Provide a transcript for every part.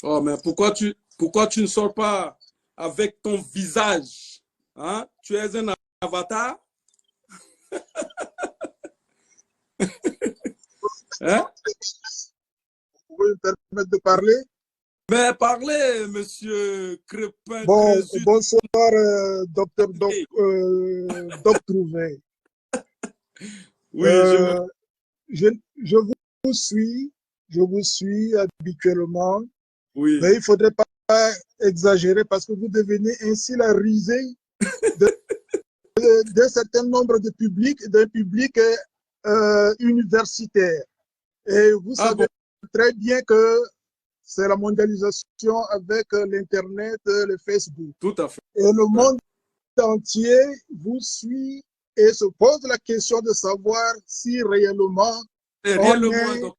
Oh, mais pourquoi tu ne sors pas avec ton visage? Hein? Tu es un avatar? Hein? Vous pouvez me permettre de parler? Mais parlez, monsieur Crépin Bon, Crésus. bonsoir, docteur Doc Trouvé. Oui, Je, je vous suis, je vous suis habituellement, oui. mais il ne faudrait pas exagérer parce que vous devenez ainsi la risée d'un certain nombre de publics, d'un public universitaire. Et vous Ah savez bon, très bien que c'est la mondialisation avec l'Internet, le Facebook. tout à fait. Et le Ouais. monde entier vous suit et se pose la question de savoir si réellement Et on réellement, est donc,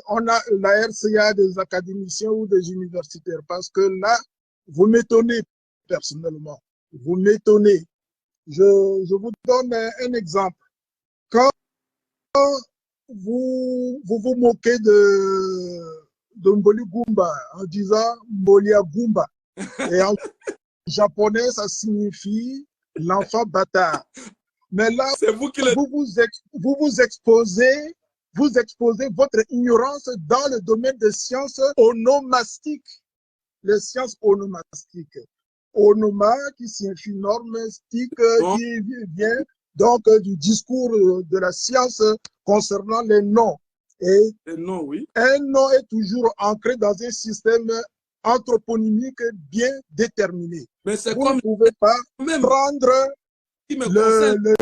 on a la RCA des académiciens ou des universitaires. Parce que là, vous m'étonnez personnellement. Vous m'étonnez. Je vous donne un exemple. Quand vous moquez de Mboli Gumba en disant Mbolia Gumba, et en japonais, ça signifie l'enfant bâtard. Mais là, c'est vous qui le vous exposez votre ignorance dans le domaine des sciences onomastiques. Les sciences onomastiques. Onoma qui signifie normistique, donc, qui vient donc du discours de la science concernant les noms. Et non, oui. un nom est toujours ancré dans un système anthroponymique bien déterminé. Mais c'est Vous ne comme pouvez pas même prendre qui me concerne. le,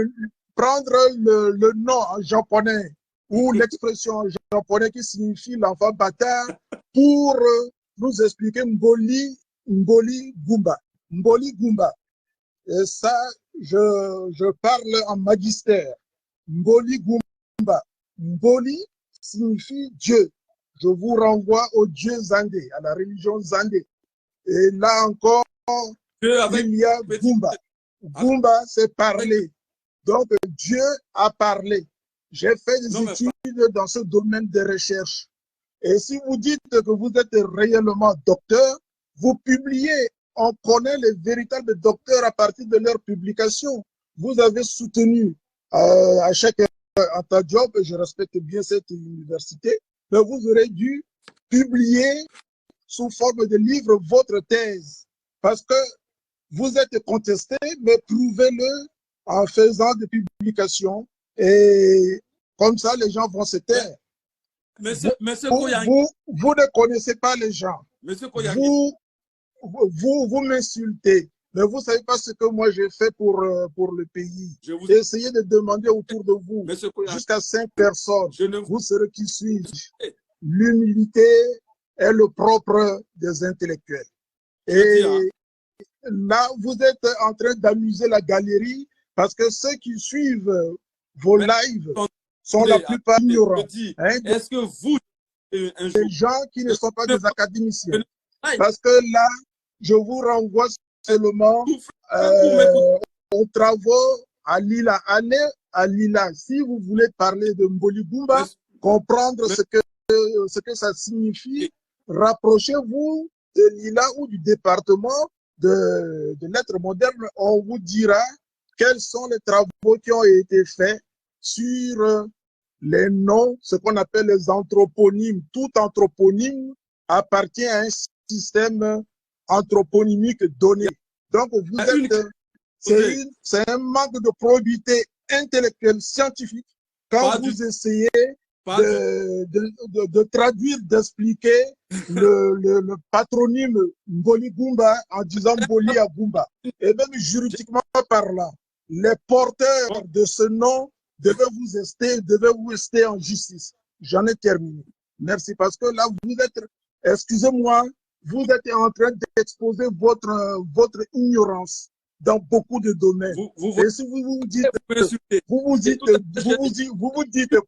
prendre le nom en japonais ou l'expression en japonais qui signifie l'enfant bâtard pour nous expliquer Mboli Gumba. Mboli Gumba. Et ça, je parle en magistère. Mboli Gumba. Mboli signifie Dieu. Je vous renvoie au Dieu Zandé, à la religion Zandé. Et là encore, Avec il y a petit, Gumba. avec, Gumba, c'est parler. Donc, Dieu a parlé. J'ai fait des non, mais pas. études dans ce domaine de recherche. Et si vous dites que vous êtes réellement docteur, vous publiez. On connaît les véritables docteurs à partir de leurs publications. Vous avez soutenu à chaque job, et je respecte bien cette université, mais vous aurez dû publier sous forme de livre votre thèse. Parce que vous êtes contesté, mais prouvez-le en faisant des publications. Et comme ça, les gens vont se taire. Monsieur Koyangi, Vous ne connaissez pas les gens. monsieur Koyangi, Vous, vous m'insultez. Mais vous ne savez pas ce que moi j'ai fait pour le pays. je vous, Essayez de demander autour de vous monsieur Koyangi, jusqu'à 5 personnes. je ne vous, Vous serez qui suis-je. L'humilité est le propre des intellectuels. je dis, hein, Et là, vous êtes en train d'amuser la galerie parce que ceux qui suivent vos mais lives sont la plupart je ignorants. dis, Hein, est-ce que vous, un jour, des gens qui ne sont pas des académiciens. aïe, Parce que là, je vous renvoie seulement vous m'écoutez, aux travaux à Lila. Allez à Lila. Si vous voulez parler de Mboli Gumba, comprendre ce que ça signifie, rapprochez-vous de Lila ou du département de lettres modernes. On vous dira quels sont les travaux qui ont été faits sur les noms, ce qu'on appelle les anthroponymes. Tout anthroponyme appartient à un système anthroponymique donné. Donc, vous êtes, c'est un manque de probité intellectuelle, scientifique, quand vous essayez de traduire, d'expliquer le patronyme Mboli Gumba en disant Mboli à Gumba. Et même juridiquement parlant, les porteurs de ce nom devaient vous rester en justice. J'en ai terminé. Merci. Parce que là, vous êtes, excusez-moi, vous êtes en train d'exposer votre ignorance dans beaucoup de domaines. Et si vous vous dites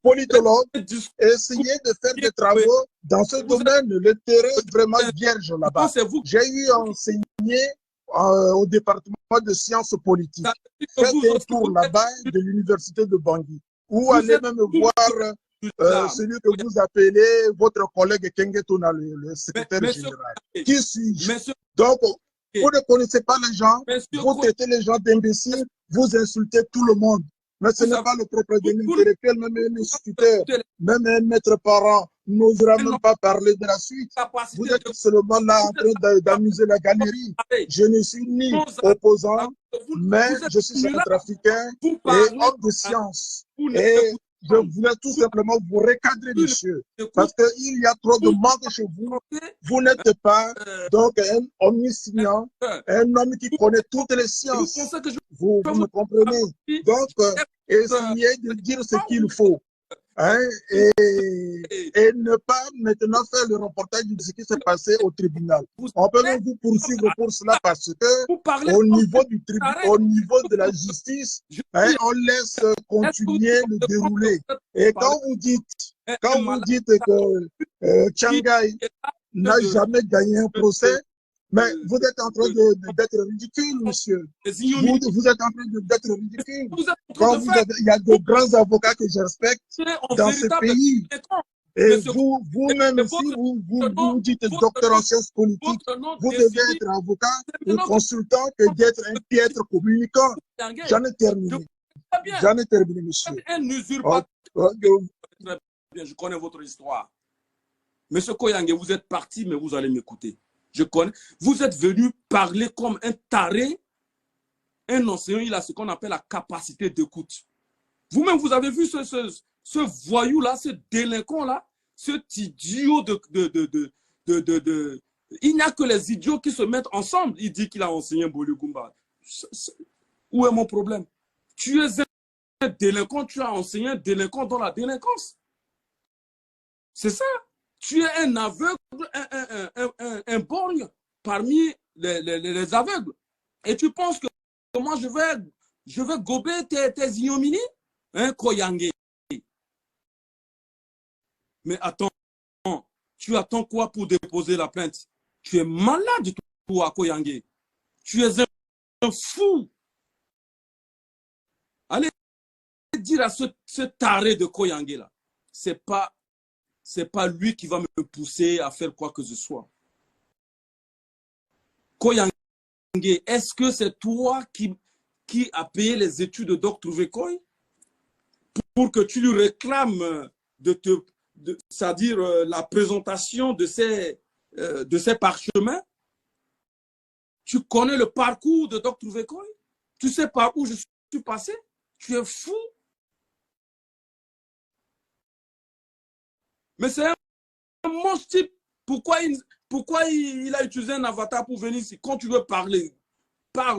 politologue, essayez de faire des travaux dans ce domaine. Le terrain est vraiment vierge là-bas. J'ai eu enseigné au département de sciences politiques. Faites un tour là-bas de l'université de Bangui, ou allez même voir là. celui que vous appelez votre collègue Kengetona, le secrétaire Monsieur, général. Qui suis-je? monsieur, Donc, vous ne connaissez pas les gens, monsieur, vous traitez les gens d'imbéciles, vous insultez tout le monde. Mais ce vous n'est savez, pas le propre de vous l'intellectuel, même un instituteur, écoutez même un maître parent n'osera les même pas parler de la suite. Vous capacités êtes seulement là en train d'amuser la galerie. parler. Je ne suis ni Vous opposant, mais êtes je suis venu un là, trafiquant vous et parlez, homme de science. vous Et n'écoutez je voulais tout simplement vous recadrer, monsieur, parce qu'il y a trop de manque chez vous. Vous n'êtes pas donc un omniscient, un homme qui connaît toutes les Vous sciences. pensez que je Vous peux me comprenez? Donc, essayez de dire ce qu'il faut. Hein, et ne pas maintenant faire le reportage de ce qui s'est passé au tribunal. On peut même vous poursuivre pour cela parce que vous parlez au niveau du arrête. au niveau de la justice, hein, on laisse continuer le déroulé. Et quand vous dites que Chiang-Kai n'a jamais gagné un procès, mais vous êtes en train d'être ridicule, monsieur. Vous êtes en train d'être ridicule. Quand il y a de grands avocats que je respecte dans ce pays. Et vous-même, si vous dites docteur en sciences politiques, vous devez être avocat ou consultant que d'être un piètre communicant. J'en ai terminé. J'en ai terminé, monsieur. Un usurpateur. Je connais votre histoire. Monsieur Koyange, vous êtes parti, mais vous allez m'écouter. Je connais. Vous êtes venu parler comme un taré. Un enseignant, il a ce qu'on appelle la capacité d'écoute. Vous-même, vous avez vu ce voyou-là, ce délinquant-là, cet idiot Il n'y a que les idiots qui se mettent ensemble. Il dit qu'il a enseigné Bolugumba. Où est mon problème? Tu es un délinquant, tu as enseigné un délinquant dans la délinquance. C'est ça. Tu es un aveugle, un borgne parmi les aveugles. Et tu penses que moi, je vais gober tes ignominies? Hein, Koyange? Mais attends, tu attends quoi pour déposer la plainte? Tu es malade, toi, Koyange. Tu es un fou. Allez dire à ce taré de Koyange là, c'est pas lui qui va me pousser à faire quoi que ce soit. Koyange, est-ce que c'est toi qui a payé les études de Dr. Vekoy pour que tu lui réclames c'est-à-dire la présentation de ces parchemins? Tu connais le parcours de Dr. Vekoy? Tu sais par où je suis passé? Tu es fou. Mais c'est un monstre type. Pourquoi il a utilisé un avatar pour venir ici? Quand tu veux parler,